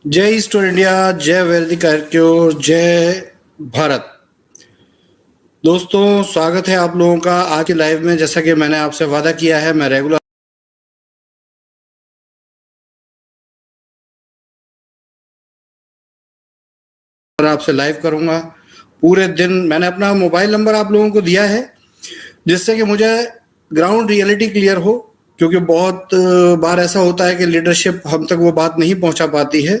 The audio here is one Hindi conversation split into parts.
जय ईस्टर इंडिया, जय वैदिक आर्क्योर, जय भारत। दोस्तों, स्वागत है आप लोगों का आज की लाइव में। जैसा कि मैंने आपसे वादा किया है, मैं रेगुलर आपसे लाइव करूंगा पूरे दिन। मैंने अपना मोबाइल नंबर आप लोगों को दिया है जिससे कि मुझे ग्राउंड रियलिटी क्लियर हो, क्योंकि बहुत बार ऐसा होता है कि लीडरशिप हम तक वो बात नहीं पहुंचा पाती है।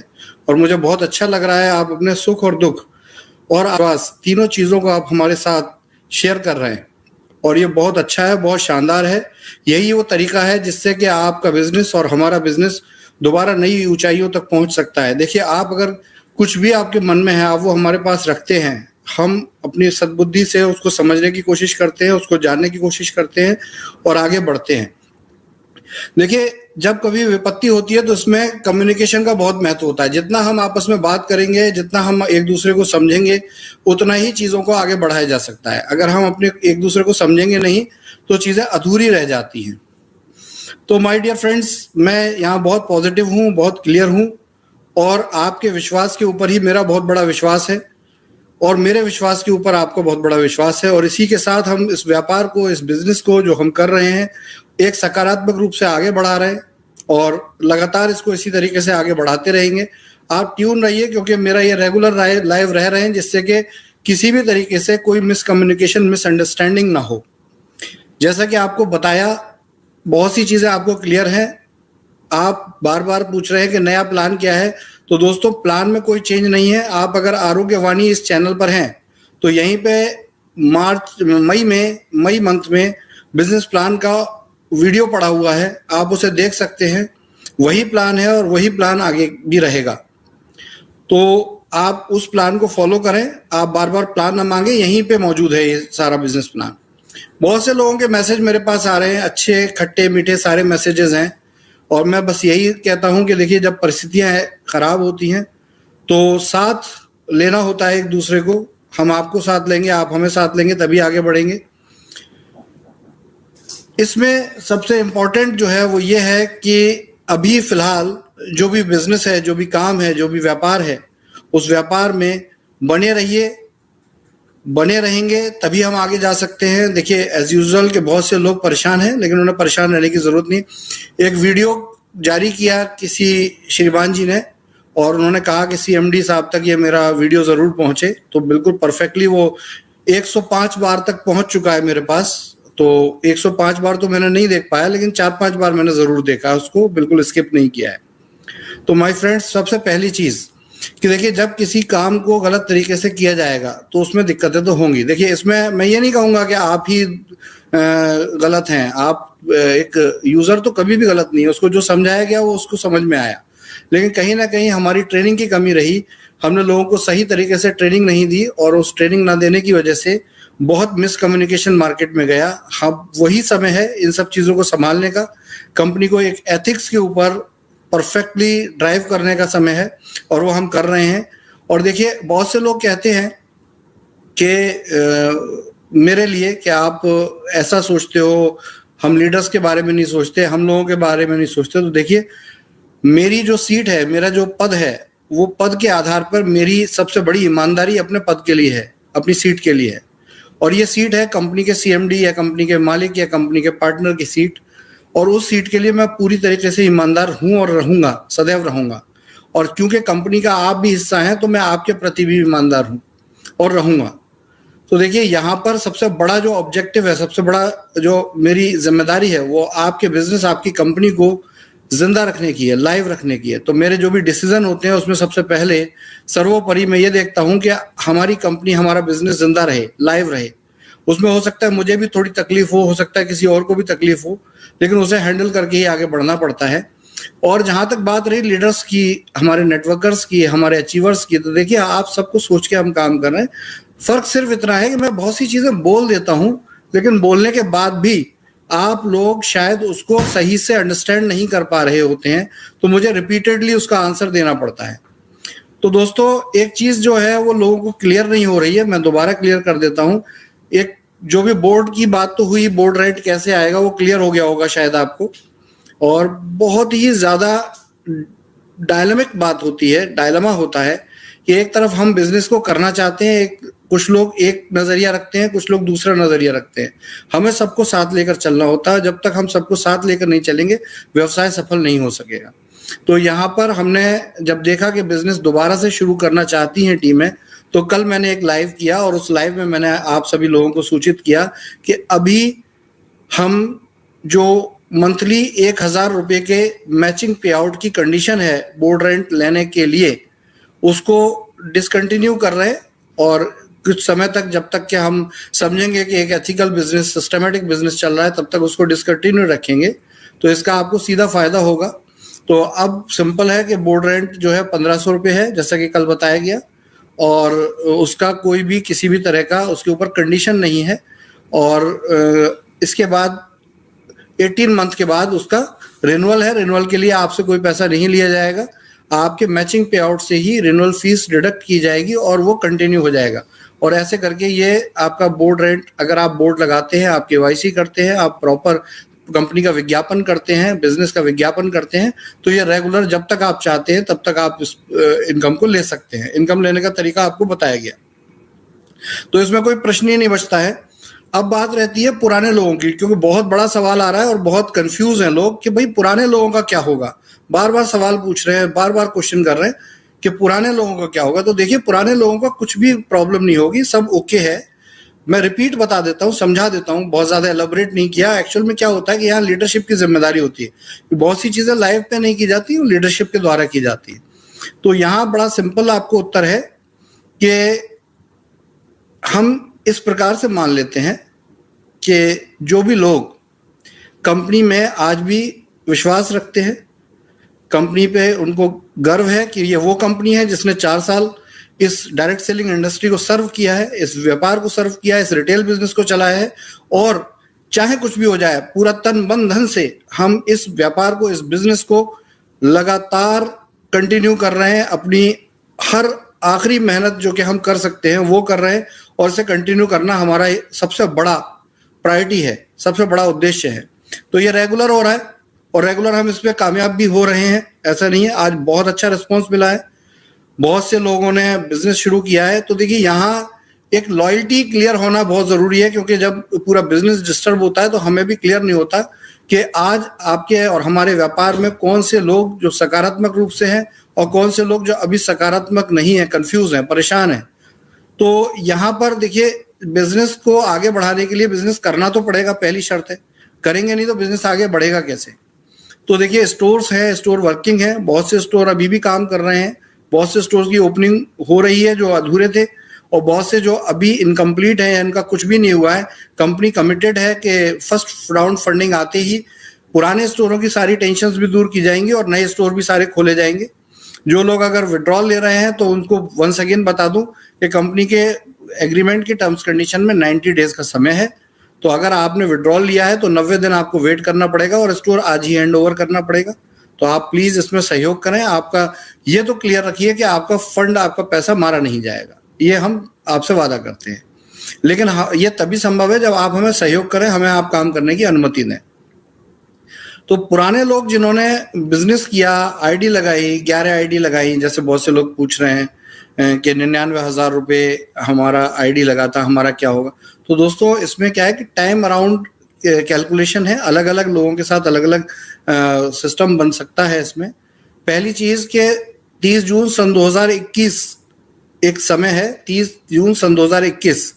और मुझे बहुत अच्छा लग रहा है आप अपने सुख और दुख और आवास तीनों चीज़ों को आप हमारे साथ शेयर कर रहे हैं, और ये बहुत अच्छा है, बहुत शानदार है। यही वो तरीका है जिससे कि आपका बिजनेस और हमारा बिजनेस दोबारा नई ऊंचाइयों तक पहुंच सकता है। देखिए, आप अगर कुछ भी आपके मन में है आप वो हमारे पास रखते हैं, हम अपनी सद्बुद्धि से उसको समझने की कोशिश करते हैं, उसको जानने की कोशिश करते हैं और आगे बढ़ते हैं। देखिए, जब कभी विपत्ति होती है तो उसमें कम्युनिकेशन का बहुत महत्व होता है। जितना हम आपस में बात करेंगे, जितना हम एक दूसरे को समझेंगे, उतना ही चीज़ों को आगे बढ़ाया जा सकता है। अगर हम अपने एक दूसरे को समझेंगे नहीं तो चीज़ें अधूरी रह जाती हैं। तो माय डियर फ्रेंड्स, मैं यहाँ बहुत पॉजिटिव हूँ, बहुत क्लियर हूँ, और आपके विश्वास के ऊपर ही मेरा बहुत बड़ा विश्वास है, और मेरे विश्वास के ऊपर आपको बहुत बड़ा विश्वास है। और इसी के साथ हम इस व्यापार को, इस बिजनेस को जो हम कर रहे हैं, एक सकारात्मक रूप से आगे बढ़ा रहे हैं और लगातार इसको इसी तरीके से आगे बढ़ाते रहेंगे। आप ट्यून रहिए, क्योंकि मेरा ये रेगुलर लाइव रह रहे हैं जिससे कि किसी भी तरीके से कोई मिसकम्युनिकेशन, मिसअंडरस्टैंडिंग ना हो। जैसा कि आपको बताया, बहुत सी चीज़ें आपको क्लियर हैं। आप बार बार पूछ रहे हैं कि नया प्लान क्या है। तो दोस्तों, प्लान में कोई चेंज नहीं है। आप अगर आरोग्यवाणी इस चैनल पर हैं तो यहीं पे मई मंथ में बिजनेस प्लान का वीडियो पड़ा हुआ है, आप उसे देख सकते हैं। वही प्लान है और वही प्लान आगे भी रहेगा। तो आप उस प्लान को फॉलो करें, आप बार बार प्लान ना मांगे, यहीं पे मौजूद है ये सारा बिजनेस प्लान। बहुत से लोगों के मैसेज मेरे पास आ रहे हैं, अच्छे खट्टे मीठे सारे मैसेजेस हैं, और मैं बस यही कहता हूं कि देखिए, जब परिस्थितियां खराब होती हैं तो साथ लेना होता है एक दूसरे को। हम आपको साथ लेंगे, आप हमें साथ लेंगे, तभी आगे बढ़ेंगे। इसमें सबसे इम्पोर्टेंट जो है वो ये है कि अभी फिलहाल जो भी बिजनेस है, जो भी काम है, जो भी व्यापार है, उस व्यापार में बने रहिए। बने रहेंगे तभी हम आगे जा सकते हैं। देखिए, एज यूजुअल के बहुत से लोग परेशान हैं, लेकिन उन्हें परेशान रहने की जरूरत नहीं। एक वीडियो जारी किया किसी श्रीमान जी ने, और उन्होंने कहा कि सीएमडी साहब तक ये मेरा वीडियो जरूर पहुंचे। तो बिल्कुल परफेक्टली वो 105 बार तक पहुंच चुका है मेरे पास। तो 105 बार तो मैंने नहीं देख पाया, लेकिन 4-5 बार मैंने जरूर देखा उसको, बिल्कुल स्किप नहीं किया है। तो माय फ्रेंड्स, सबसे पहली चीज कि देखिए, जब किसी काम को गलत तरीके से किया जाएगा तो उसमें दिक्कतें तो होंगी। देखिए, इसमें मैं ये नहीं कहूंगा कि आप ही गलत हैं। आप एक यूजर तो कभी भी गलत नहीं है, उसको जो समझाया गया वो उसको समझ में आया। लेकिन कहीं ना कहीं हमारी ट्रेनिंग की कमी रही, हमने लोगों को सही तरीके से ट्रेनिंग नहीं दी, और उस ट्रेनिंग ना देने की वजह से बहुत मिसकम्युनिकेशन मार्केट में गया। हम वही समय है इन सब चीज़ों को संभालने का, कंपनी को एक एथिक्स के ऊपर परफेक्टली ड्राइव करने का समय है, और वो हम कर रहे हैं। और देखिए, बहुत से लोग कहते हैं कि मेरे लिए कि आप ऐसा सोचते हो, हम लीडर्स के बारे में नहीं सोचते, हम लोगों के बारे में नहीं सोचते। तो देखिए, मेरी जो सीट है, मेरा जो पद है, वो पद के आधार पर मेरी सबसे बड़ी ईमानदारी अपने पद के लिए है, अपनी सीट के लिए है। और ये सीट है कंपनी के सीएमडी या कंपनी के मालिक या कंपनी के पार्टनर की सीट, और उस सीट के लिए मैं पूरी तरीके से ईमानदार हूं और रहूंगा, सदैव रहूंगा। और क्योंकि कंपनी का आप भी हिस्सा हैं, तो मैं आपके प्रति भी ईमानदार हूं और रहूंगा। तो देखिए, यहाँ पर सबसे बड़ा जो ऑब्जेक्टिव है, सबसे बड़ा जो मेरी जिम्मेदारी है, वो आपके बिजनेस, आपकी कंपनी को जिंदा रखने की है, लाइव रखने की है। तो मेरे जो भी डिसीजन होते हैं उसमें सबसे पहले सर्वोपरि मैं ये देखता हूं कि हमारी कंपनी, हमारा बिजनेस जिंदा रहे, लाइव रहे। उसमें हो सकता है मुझे भी थोड़ी तकलीफ हो सकता है किसी और को भी तकलीफ हो, लेकिन उसे हैंडल करके ही आगे बढ़ना पड़ता है। और जहां तक बात रही लीडर्स की, हमारे नेटवर्कर्स की, हमारे अचीवर्स की, तो देखिए, आप सबको सोच के हम काम कर रहे हैं। फर्क सिर्फ इतना है कि मैं बहुत सी चीजें बोल देता हूं, लेकिन बोलने के बाद भी आप लोग शायद उसको सही से अंडरस्टैंड नहीं कर पा रहे होते हैं, तो मुझे रिपीटेडली उसका आंसर देना पड़ता है। तो दोस्तों, एक चीज जो है वो लोगों को क्लियर नहीं हो रही है, मैं दोबारा क्लियर कर देता हूं। एक जो भी बोर्ड की बात तो हुई, बोर्ड रेट कैसे आएगा वो क्लियर हो गया होगा शायद आपको। और बहुत ही ज्यादा डायनामिक बात होती है, डायलेमा होता है कि एक तरफ हम बिजनेस को करना चाहते हैं, कुछ लोग एक नजरिया रखते हैं, कुछ लोग दूसरा नजरिया रखते हैं। हमें सबको साथ लेकर चलना होता है। जब तक हम सबको साथ लेकर नहीं चलेंगे, व्यवसाय सफल नहीं हो सकेगा। तो यहाँ पर हमने जब देखा कि बिजनेस दोबारा से शुरू करना चाहती हैं टीमें, तो कल मैंने एक लाइव किया और उस लाइव में मैंने आप सभी लोगों को सूचित किया कि अभी हम जो मंथली 1,000 रुपए के मैचिंग पे आउट की कंडीशन है बोर्ड रेंट लेने के लिए, उसको डिसकंटिन्यू कर रहे हैं और कुछ समय तक, जब तक कि हम समझेंगे कि एक एथिकल बिजनेस, सिस्टमेटिक बिजनेस चल रहा है, तब तक उसको डिसकंटिन्यू रखेंगे। तो इसका आपको सीधा फायदा होगा। तो अब सिंपल है कि बोर्ड रेंट जो है 1500 रुपये है, जैसा कि कल बताया गया, और उसका कोई भी किसी भी तरह का उसके ऊपर कंडीशन नहीं है। और इसके बाद 18 मंथ के बाद उसका रिन्यूअल है। रिन्यूअल के लिए आपसे कोई पैसा नहीं लिया जाएगा, आपके मैचिंग पे आउट से ही रिन्यूअल फीस डिडक्ट की जाएगी और वो कंटिन्यू हो जाएगा। और ऐसे करके ये आपका बोर्ड रेंट, अगर आप बोर्ड लगाते हैं, आप केवाईसी करते हैं, आप प्रॉपर कंपनी का विज्ञापन करते हैं, बिजनेस का विज्ञापन करते हैं, तो ये रेगुलर जब तक आप चाहते हैं तब तक आप इस इनकम को ले सकते हैं। इनकम लेने का तरीका आपको बताया गया, तो इसमें कोई प्रश्न ही नहीं बचता है। अब बात रहती है पुराने लोगों की, क्योंकि बहुत बड़ा सवाल आ रहा है और बहुत कंफ्यूज हैं लोग कि भाई पुराने लोगों का क्या होगा। बार बार सवाल पूछ रहे हैं, बार बार क्वेश्चन कर रहे हैं कि पुराने लोगों का क्या होगा। तो देखिए, पुराने लोगों का कुछ भी प्रॉब्लम नहीं होगी, सब ओके है। मैं रिपीट बता देता हूँ, समझा देता हूँ, बहुत ज्यादा एलैबोरेट नहीं किया। एक्चुअल में क्या होता है कि यहाँ लीडरशिप की जिम्मेदारी होती है, बहुत सी चीजें लाइव पे नहीं की जाती, वो लीडरशिप के द्वारा की जाती है। तो यहाँ बड़ा सिंपल आपको उत्तर है कि हम इस प्रकार से मान लेते हैं कि जो भी लोग कंपनी में आज भी विश्वास रखते हैं, कंपनी पे उनको गर्व है कि ये वो कंपनी है जिसने 4 साल इस डायरेक्ट सेलिंग इंडस्ट्री को सर्व किया है, इस व्यापार को सर्व किया है, इस रिटेल बिजनेस को चलाया है, और चाहे कुछ भी हो जाए पूरा तन मन धन से हम इस व्यापार को, इस बिजनेस को लगातार कंटिन्यू कर रहे हैं। अपनी हर आखिरी मेहनत जो कि हम कर सकते हैं वो कर रहे हैं, और इसे कंटिन्यू करना हमारा सबसे बड़ा प्रायोरिटी है, सबसे बड़ा उद्देश्य है। तो ये रेगुलर हो रहा है और रेगुलर हम इस पे कामयाब भी हो रहे हैं, ऐसा नहीं है। आज बहुत अच्छा रिस्पॉन्स मिला है, बहुत से लोगों ने बिजनेस शुरू किया है। तो देखिए, यहाँ एक लॉयल्टी क्लियर होना बहुत जरूरी है, क्योंकि जब पूरा बिजनेस डिस्टर्ब होता है तो हमें भी क्लियर नहीं होता कि आज आपके और हमारे व्यापार में कौन से लोग जो सकारात्मक रूप से हैं और कौन से लोग जो अभी सकारात्मक नहीं है, कंफ्यूज हैं, परेशान हैं। तो यहाँ पर देखिए, बिजनेस को आगे बढ़ाने के लिए बिजनेस करना तो पड़ेगा, पहली शर्त है। करेंगे नहीं तो बिजनेस आगे बढ़ेगा कैसे। तो देखिए, स्टोर्स है, स्टोर वर्किंग है, बहुत से स्टोर अभी भी काम कर रहे हैं, बहुत से स्टोर्स की ओपनिंग हो रही है जो अधूरे थे, और बहुत से जो अभी इनकम्प्लीट है, इनका कुछ भी नहीं हुआ है। कंपनी कमिटेड है कि फर्स्ट राउंड फंडिंग आते ही पुराने स्टोरों की सारी टेंशन्स भी दूर की जाएंगी और नए स्टोर भी सारे खोले जाएंगे। जो लोग अगर विड्रॉल ले रहे हैं तो उनको वंस अगेन बता दूं कि कंपनी के एग्रीमेंट की टर्म्स कंडीशन में 90 डेज का समय है। तो अगर आपने विड्रॉल लिया है तो 90 दिन आपको वेट करना पड़ेगा और स्टोर आज ही हैंड ओवर करना पड़ेगा। तो आप प्लीज इसमें सहयोग करें। आपका ये तो क्लियर रखिए कि आपका फंड, आपका पैसा मारा नहीं जाएगा, ये हम आपसे वादा करते हैं। लेकिन ये तभी संभव है जब आप हमें सहयोग करें, हमें आप काम करने की अनुमति दें। तो पुराने लोग जिन्होंने बिजनेस किया, आईडी लगाई, 11 आईडी लगाई, जैसे बहुत से लोग पूछ रहे हैं कि 99,000 रुपये हमारा आईडी लगाता, हमारा क्या होगा। तो दोस्तों, इसमें क्या है कि टाइम अराउंड कैलकुलेशन है, अलग अलग लोगों के साथ अलग अलग सिस्टम बन सकता है। इसमें पहली चीज के 30 जून सन 2021 एक समय है, 30 जून सन 2021,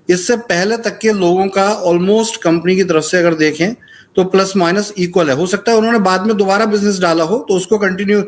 इससे पहले तक के लोगों का ऑलमोस्ट कंपनी की तरफ से अगर देखें तो प्लस माइनस इक्वल है। हो सकता है उन्होंने बाद में दोबारा बिजनेस डाला हो, तो उसको कंटिन्यू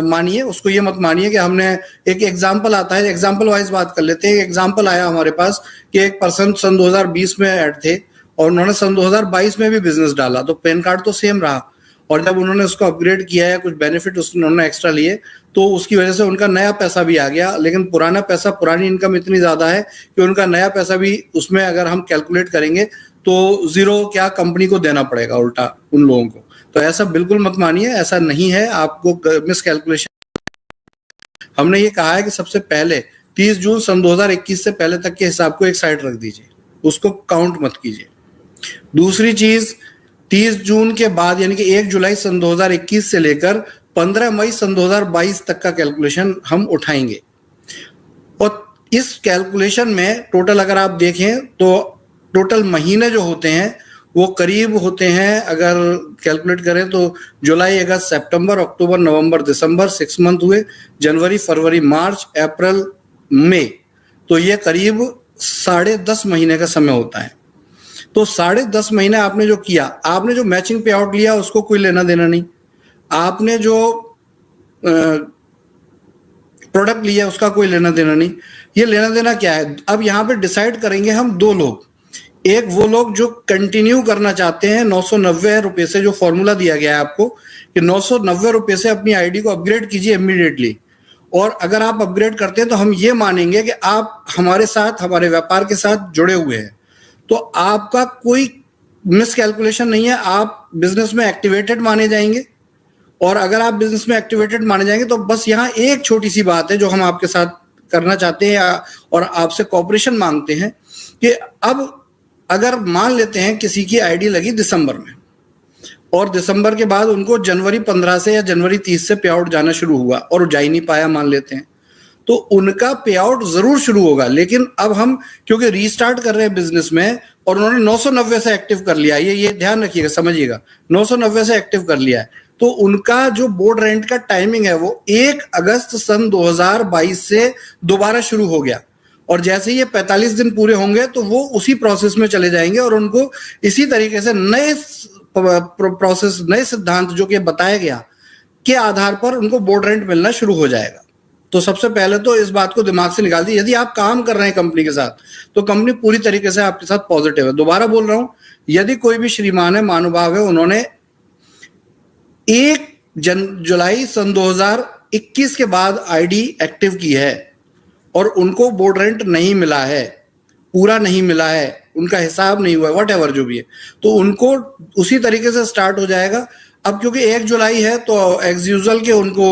मानिए, उसको ये मत मानिए कि हमने एक एग्जांपल आता है, एग्जांपल वाइज बात कर लेते हैं। एक एग्जांपल आया हमारे पास कि एक पर्सन सन 2020 में ऐड थे और उन्होंने सन 2022 में भी बिजनेस डाला, तो पैन कार्ड तो सेम रहा, और जब उन्होंने उसको अपग्रेड किया है, कुछ बेनिफिट उन्होंने एक्स्ट्रा लिए, तो उसकी वजह से उनका नया पैसा भी आ गया। लेकिन पुराना पैसा, पुरानी इनकम इतनी ज्यादा है कि उनका नया पैसा भी उसमें अगर हम कैलकुलेट करेंगे तो जीरो क्या कंपनी को देना पड़ेगा उल्टा उन लोगों को। तो ऐसा बिल्कुल मत मानिए, ऐसा नहीं है, आपको मिस कैलकुलेशन। हमने ये कहा है कि सबसे पहले 30 जून सन 2021 से पहले तक के हिसाब को एक साइड रख दीजिए, उसको काउंट मत कीजिए। दूसरी चीज, 30 जून के बाद यानी कि 1 जुलाई सन 2021 से लेकर 15 मई सन 2022 तक का कैलकुलेशन हम उठाएंगे। और इस कैलकुलेशन में टोटल अगर आप देखें तो टोटल महीने जो होते हैं वो करीब होते हैं, अगर कैलकुलेट करें तो जुलाई, अगस्त, सितंबर, अक्टूबर, नवंबर, दिसंबर 6 मंथ हुए, जनवरी, फरवरी, मार्च, अप्रैल, मई, तो ये करीब 10.5 महीने का समय होता है। तो 10.5 महीने आपने जो किया, आपने जो मैचिंग पे आउट लिया उसको कोई लेना देना नहीं, आपने जो प्रोडक्ट लिया उसका कोई लेना देना नहीं। ये लेना देना क्या है, अब यहाँ पे डिसाइड करेंगे हम दो लोग। एक वो लोग जो कंटिन्यू करना चाहते हैं 990 रुपए से, जो फॉर्मूला दिया गया है आपको कि 990 रुपए से अपनी आईडी को अपग्रेड कीजिए इमीडिएटली। और अगर आप अपग्रेड करते हैं तो हम ये मानेंगे कि आप हमारे साथ, हमारे व्यापार के साथ जुड़े हुए हैं, तो आपका कोई मिस कैलकुलेशन नहीं है, आप बिजनेस में एक्टिवेटेड माने जाएंगे। और अगर आप बिजनेस में एक्टिवेटेड माने जाएंगे तो बस यहाँ एक छोटी सी बात है जो हम आपके साथ करना चाहते हैं और आपसे कॉपरेशन मांगते हैं कि अब अगर मान लेते हैं किसी की आईडी लगी दिसंबर में और दिसंबर के बाद उनको जनवरी 15 से या जनवरी 30 से पे आउट जाना शुरू हुआ और जा ही नहीं पाया मान लेते हैं, तो उनका पे आउट जरूर शुरू होगा। लेकिन अब हम क्योंकि रीस्टार्ट कर रहे हैं बिजनेस में और उन्होंने 990 से एक्टिव कर लिया, ये ध्यान रखिएगा, समझिएगा, 990 से एक्टिव कर लिया है, तो उनका जो बोर्ड रेंट का टाइमिंग है वो 1 अगस्त सन 2022 से दोबारा शुरू हो गया। और जैसे ही ये 45 दिन पूरे होंगे तो वो उसी प्रोसेस में चले जाएंगे और उनको इसी तरीके से नए प्रोसेस, नए सिद्धांत जो कि बताया गया के आधार पर उनको बोर्ड रेंट मिलना शुरू हो जाएगा। तो सबसे पहले तो इस बात को दिमाग से निकाल दी, यदि आप काम कर रहे हैं कंपनी के साथ तो कंपनी पूरी तरीके से आपके साथ पॉजिटिव है। दोबारा बोल रहा हूं, यदि कोई भी श्रीमान है, महानुभाव है, उन्होंने 1 जुलाई सन 2021 के बाद आईडी एक्टिव की है और उनको बोर्ड रेंट नहीं मिला है, पूरा नहीं मिला है, उनका हिसाब नहीं हुआ, वट एवर जो भी है, तो उनको उसी तरीके से स्टार्ट हो जाएगा। अब क्योंकि 1 जुलाई है तो एज यूजुअल के उनको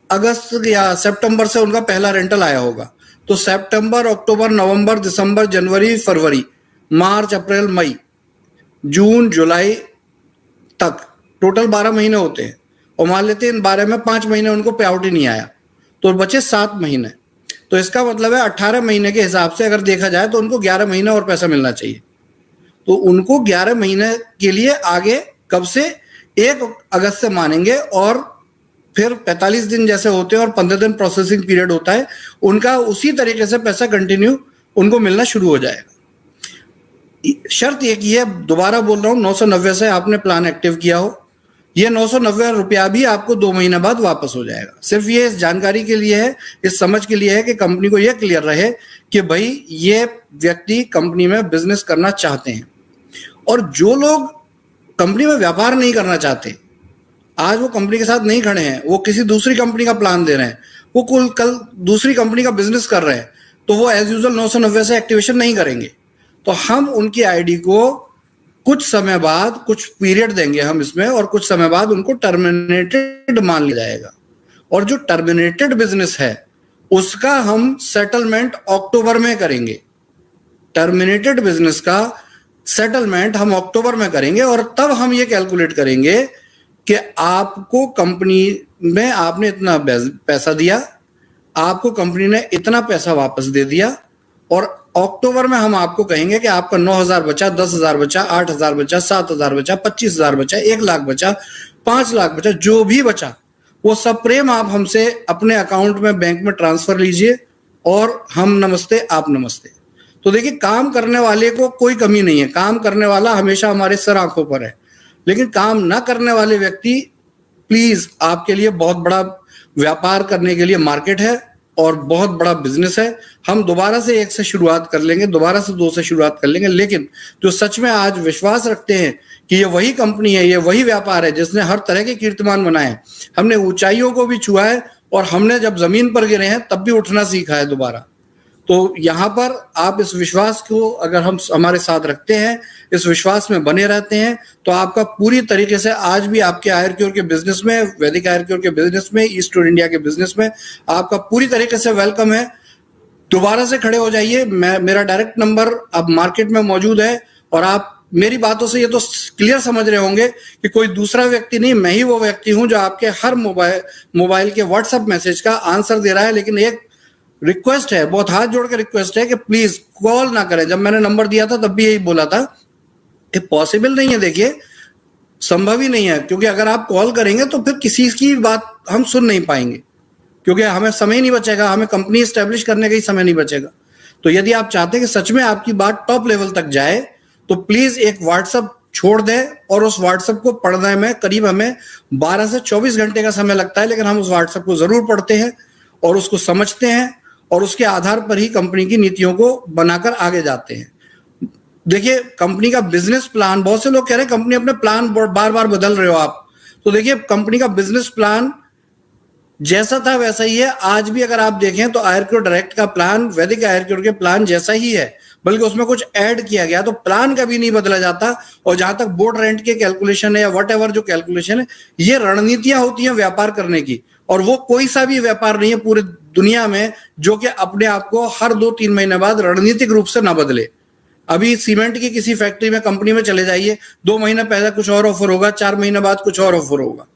अगस्त या सितंबर से उनका पहला रेंटल आया होगा, तो सितंबर, अक्टूबर, नवंबर, दिसंबर, जनवरी, फरवरी, मार्च, अप्रैल, मई, जून, जुलाई तक टोटल 12 महीने होते हैं। और मान लेते हैं इन 12 में 5 महीने उनको पे आउट ही नहीं आया, तो बचे 7 महीने। तो इसका मतलब है 18 महीने के हिसाब से अगर देखा जाए तो उनको 11 महीने और पैसा मिलना चाहिए। तो उनको 11 महीने के लिए आगे कब से 1 अगस्त से मानेंगे और फिर 45 दिन जैसे होते हैं और 15 दिन प्रोसेसिंग पीरियड होता है, उनका उसी तरीके से पैसा कंटिन्यू उनको मिलना शुरू हो जाएगा। शर्त एक ही है, दोबारा बोल रहा हूं, 990 से आपने प्लान एक्टिव किया हो, ये 990 रुपया भी आपको 2 महीने बाद वापस हो जाएगा। सिर्फ ये इस जानकारी के लिए है, इस समझ के लिए है कि कंपनी को ये क्लियर रहे कि भाई ये व्यक्ति कंपनी में बिजनेस करना चाहते हैं। और जो लोग कंपनी में व्यापार नहीं करना चाहते, आज वो कंपनी के साथ नहीं खड़े हैं, वो किसी दूसरी कंपनी का प्लान दे रहे हैं, वो कल दूसरी कंपनी का बिजनेस कर रहे हैं, तो वो एज यूजुअल 990 से एक्टिवेशन नहीं करेंगे। तो हम उनकी आईडी को कुछ समय बाद, कुछ पीरियड देंगे हम इसमें, और कुछ समय बाद उनको टर्मिनेटेड मान लिया जाएगा। और जो टर्मिनेटेड बिजनेस है उसका हम सेटलमेंट अक्टूबर में करेंगे। टर्मिनेटेड बिजनेस का सेटलमेंट हम अक्टूबर में करेंगे और तब हम ये कैलकुलेट करेंगे कि आपको कंपनी में आपने इतना पैसा दिया, आपको कंपनी ने इतना पैसा वापस दे दिया, और अक्टूबर में हम आपको कहेंगे कि आपका 9,000 बचा, 10,000 बचा, 8,000 बचा, 7,000 बचा, 25,000 बचा, 1 लाख बचा, 5 लाख बचा, जो भी बचा वो सब प्रेम आप हमसे अपने अकाउंट में बैंक में ट्रांसफर लीजिए और हम नमस्ते आप नमस्ते। तो देखिए, काम करने वाले को कोई कमी नहीं है, काम करने वाला हमेशा हमारे सर आंखों पर है, लेकिन काम ना करने वाले व्यक्ति, प्लीज, आपके लिए बहुत बड़ा व्यापार करने के लिए मार्केट है और बहुत बड़ा बिजनेस है। हम दोबारा से 1 से शुरुआत कर लेंगे, दोबारा से 2 से शुरुआत कर लेंगे, लेकिन जो सच में आज विश्वास रखते हैं कि ये वही कंपनी है, ये वही व्यापार है जिसने हर तरह के कीर्तिमान बनाए हैं, हमने ऊंचाइयों को भी छुआ है और हमने जब जमीन पर गिरे हैं तब भी उठना सीखा है दोबारा। तो यहाँ पर आप इस विश्वास को अगर हम हमारे साथ रखते हैं, इस विश्वास में बने रहते हैं, तो आपका पूरी तरीके से आज भी आपके आयुर्क्योर के बिजनेस में, वैदिक आयुर्क्योर के बिजनेस में, ईस्ट टूर इंडिया के बिजनेस में आपका पूरी तरीके से वेलकम है। दोबारा से खड़े हो जाइए। मेरा डायरेक्ट नंबर अब मार्केट में मौजूद है और आप मेरी बातों से ये तो क्लियर समझ रहे होंगे कि कोई दूसरा व्यक्ति नहीं, मैं ही वो व्यक्ति हूं जो आपके हर मोबाइल के व्हाट्सएप मैसेज का आंसर दे रहा है। लेकिन एक रिक्वेस्ट है, बहुत हाथ जोड़ के रिक्वेस्ट है कि प्लीज कॉल ना करें। जब मैंने नंबर दिया था तब भी यही बोला था कि पॉसिबल नहीं है, देखिए संभव ही नहीं है, क्योंकि अगर आप कॉल करेंगे तो फिर किसी की बात हम सुन नहीं पाएंगे, क्योंकि हमें समय नहीं बचेगा, हमें कंपनी स्टैब्लिश करने का ही समय नहीं बचेगा। तो यदि आप चाहते हैं कि सच में आपकी बात टॉप लेवल तक जाए तो प्लीज एक व्हाट्सएप छोड़ दें, और उस व्हाट्सएप को पढ़ने में करीब हमें 12 से 24 घंटे का समय लगता है, लेकिन हम उस व्हाट्सएप को जरूर पढ़ते हैं और उसको समझते हैं और उसके आधार पर ही कंपनी की नीतियों को बनाकर आगे जाते हैं। देखिए कंपनी का बिजनेस प्लान, बहुत से लोग कह रहे हैं कंपनी अपने प्लान बार बार बदल रहे हो आप, तो देखिए कंपनी का बिजनेस प्लान जैसा था वैसा ही है। आज भी अगर आप देखें तो आयरक्योर डायरेक्ट का प्लान वैदिक आयरक्योर के प्लान जैसा ही है, बल्कि उसमें कुछ ऐड किया गया, तो प्लान कभी नहीं बदला जाता। और जहां तक बोर्ड रेंट के कैलकुलेशन है या वट एवर जो कैलकुलेशन है, ये रणनीतियां होती हैं व्यापार करने की, और वो कोई सा भी व्यापार नहीं है पूरी दुनिया में जो कि अपने आप को हर 2-3 महीने बाद रणनीतिक रूप से ना बदले। अभी सीमेंट की किसी फैक्ट्री में कंपनी में चले जाइए, 2 महीने पहले कुछ और ऑफर होगा, 4 महीने बाद कुछ और ऑफर होगा।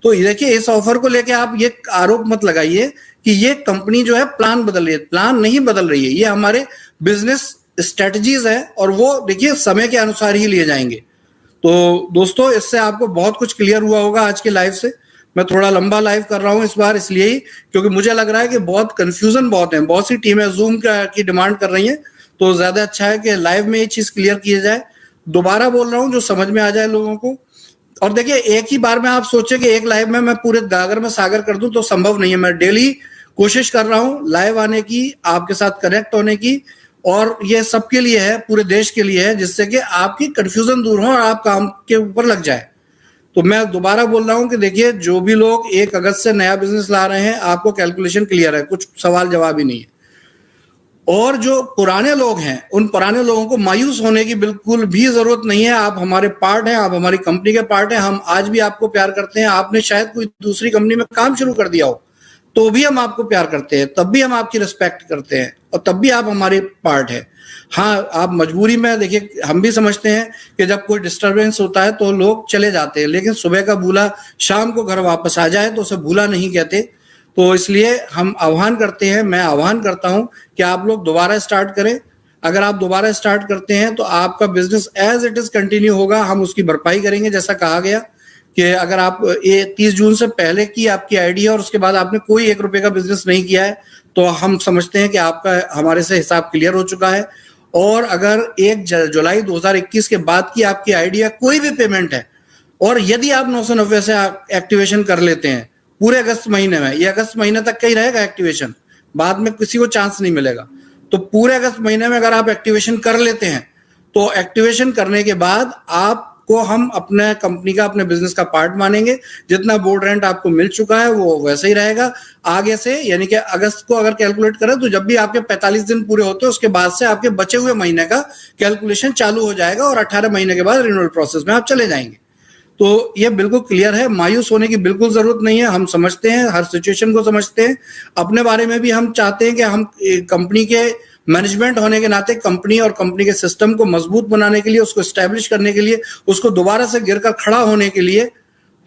तो देखिए इस ऑफर को लेके आप ये आरोप मत लगाइए कि ये कंपनी जो है प्लान बदल रही है। प्लान नहीं बदल रही है, ये हमारे बिजनेस स्ट्रेटजीज है और वो देखिए समय के अनुसार ही लिए जाएंगे। तो दोस्तों इससे आपको बहुत कुछ क्लियर हुआ होगा आज के लाइव से। मैं थोड़ा लंबा लाइव कर रहा हूं इस बार इसलिए ही क्योंकि मुझे लग रहा है कि बहुत कंफ्यूजन बहुत है, बहुत सी टीमें जूम की डिमांड कर रही हैं, तो ज्यादा अच्छा है कि लाइव में ये चीज क्लियर की जाए। दोबारा बोल रहा हूं जो समझ में आ जाए लोगों को। और देखिए एक ही बार में आप सोचे कि एक लाइव में मैं पूरे गागर में सागर कर दूं तो संभव नहीं है। मैं डेली कोशिश कर रहा हूं लाइव आने की, आपके साथ कनेक्ट होने की, और ये सबके लिए है, पूरे देश के लिए है, जिससे कि आपकी कंफ्यूजन दूर हो और आप काम के ऊपर लग जाए। तो मैं दोबारा बोल रहा हूं कि देखिए जो भी लोग 1 अगस्त से नया बिजनेस ला रहे हैं, आपको कैलकुलेशन क्लियर है, कुछ सवाल जवाब ही नहीं है। और जो पुराने लोग हैं उन पुराने लोगों को मायूस होने की बिल्कुल भी जरूरत नहीं है। आप हमारे पार्ट हैं, आप हमारी कंपनी के पार्ट हैं, हम आज भी आपको प्यार करते हैं। आपने शायद कोई दूसरी कंपनी में काम शुरू कर दिया हो तो भी हम आपको प्यार करते हैं, तब भी हम आपकी रिस्पेक्ट करते हैं और तब भी आप हमारे पार्ट है। हाँ आप मजबूरी में, देखिए हम भी समझते हैं कि जब कोई डिस्टरबेंस होता है तो लोग चले जाते हैं, लेकिन सुबह का भूला शाम को घर वापस आ जाए तो उसे भूला नहीं कहते। तो इसलिए हम आह्वान करते हैं, मैं आह्वान करता हूं कि आप लोग दोबारा स्टार्ट करें। अगर आप दोबारा स्टार्ट करते हैं तो आपका business as it is continue होगा, हम उसकी भरपाई करेंगे। जैसा कहा गया कि अगर आप ये 30 जून से पहले की आपकी आईडी है और उसके बाद आपने कोई 1 रुपए का बिजनेस नहीं किया है तो हम समझते हैं कि आपका हमारे से हिसाब क्लियर हो चुका है। और अगर 1 जुलाई 2021 के बाद की आपकी आईडी है, कोई भी पेमेंट है, और यदि आप 990 से एक्टिवेशन कर लेते हैं पूरे अगस्त महीने में, ये अगस्त महीने तक का ही रहेगा एक्टिवेशन, बाद में किसी को चांस नहीं मिलेगा। तो पूरे अगस्त महीने में अगर आप एक्टिवेशन कर लेते हैं तो एक्टिवेशन करने के बाद आपको हम अपने कंपनी का, अपने बिजनेस का पार्ट मानेंगे। जितना बोर्ड रेंट आपको मिल चुका है वो वैसे ही रहेगा आगे से, यानी कि अगस्त को अगर कैलकुलेट करें तो जब भी आपके 45 दिन पूरे होते हैं उसके बाद से आपके बचे हुए महीने का कैलकुलेशन चालू हो जाएगा और 18 महीने के बाद रिन्यूअल प्रोसेस में आप चले जाएंगे। तो ये बिल्कुल क्लियर है, मायूस होने की बिल्कुल जरूरत नहीं है। हम समझते हैं, हर सिचुएशन को समझते हैं। अपने बारे में भी हम चाहते हैं कि हम कंपनी के मैनेजमेंट होने के नाते कंपनी और कंपनी के सिस्टम को मजबूत बनाने के लिए, उसको एस्टेब्लिश करने के लिए, उसको दोबारा से गिरकर खड़ा होने के लिए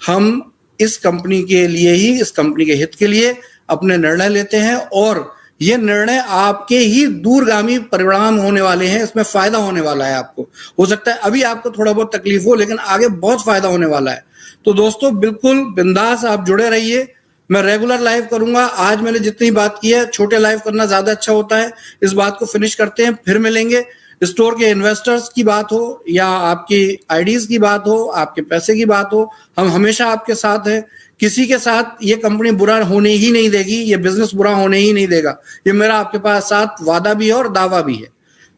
हम इस कंपनी के लिए ही, इस कंपनी के हित के लिए अपने निर्णय लेते हैं। और ये निर्णय आपके ही दूरगामी परिणाम होने वाले हैं, इसमें फायदा होने वाला है आपको। हो सकता है अभी आपको थोड़ा बहुत तकलीफ हो, लेकिन आगे बहुत फायदा होने वाला है। तो दोस्तों बिल्कुल बिंदास आप जुड़े रहिए। मैं रेगुलर लाइव करूंगा। आज मैंने जितनी बात की है, छोटे लाइव करना ज्यादा अच्छा होता है। इस बात को फिनिश करते हैं, फिर मिलेंगे। स्टोर के इन्वेस्टर्स की बात हो या आपकी आईडीज की बात हो, आपके पैसे की बात हो, हम हमेशा आपके साथ हैं। किसी के साथ ये कंपनी बुरा होने ही नहीं देगी, ये बिजनेस बुरा होने ही नहीं देगा। ये मेरा आपके पास साथ वादा भी है और दावा भी है।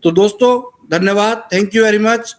तो दोस्तों धन्यवाद, थैंक यू वेरी मच।